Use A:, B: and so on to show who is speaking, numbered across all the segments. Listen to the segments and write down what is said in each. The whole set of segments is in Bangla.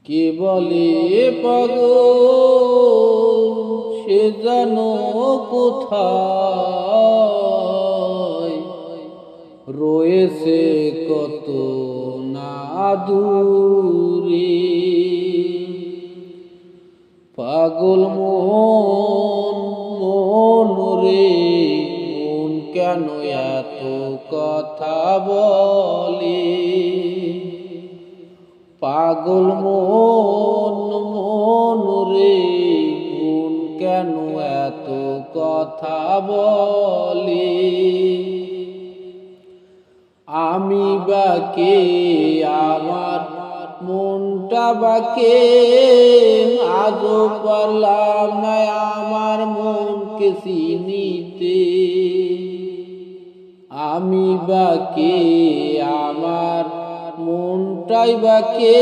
A: কে বলে পাগল সে জানো কোথায় রয়েছে কত না দূরে। পাগল মন মন রে মন কেন এত কথা বলে। পাগল মন মন রে মন কেন এত কথা বলে। আমি বাকে আমার মনটা বাকে আজও পারলাম না আমার মনকে চিনিতে। আমি বাকে আমার মনটাই বাকে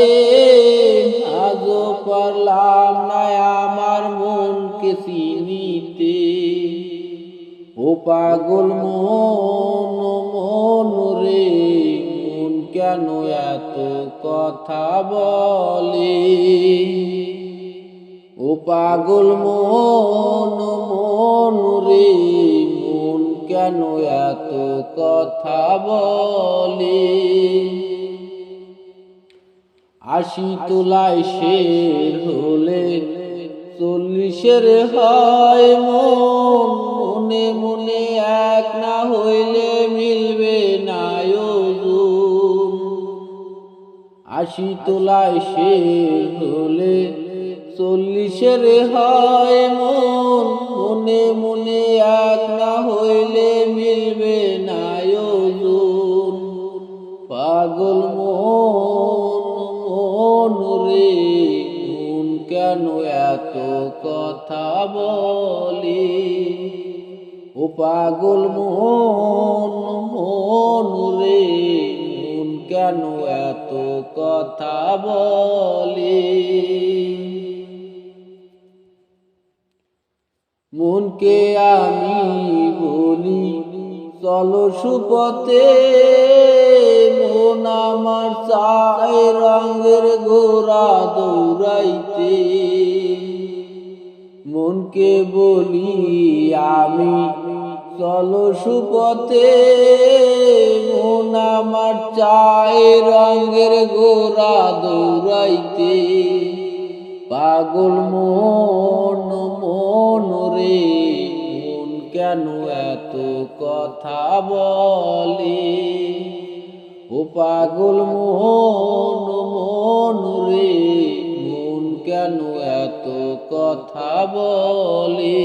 A: আজও পারলাম না আমার মনকে চিনিতে। ও পাগল মন মন রে মন কেন এত কথা বলে। ও পাগল মন মন রে মন কেন এত কথা বলে। ৮০ তোলায় শের হলে ৪০-এর হয় মন। মনে মনে এক না হইলে মিলবে না ওজন। ৮০ তোলায় শের হলে ৪০-এর হয় মন। মনে মনে এক না হইলে মিলবে না ওজন। পাগল মন মন রে মন কেন এত কথা বলে। ও পাগল মন মন রে মন কেন এত কথা বলে। মনকে আমি বলি চলো সুপথে মন আমার চায় রঙের ঘোড়া দৌড়াইতে। মনকে বলি আমি চলো সুপথে মন আমার চায় রঙের ঘোড়া দৌড়াইতে। পাগল মন মন রে মন কেন এত কথা বলে। ও পাগল মন মন রে মন কেন এত কথা বলে।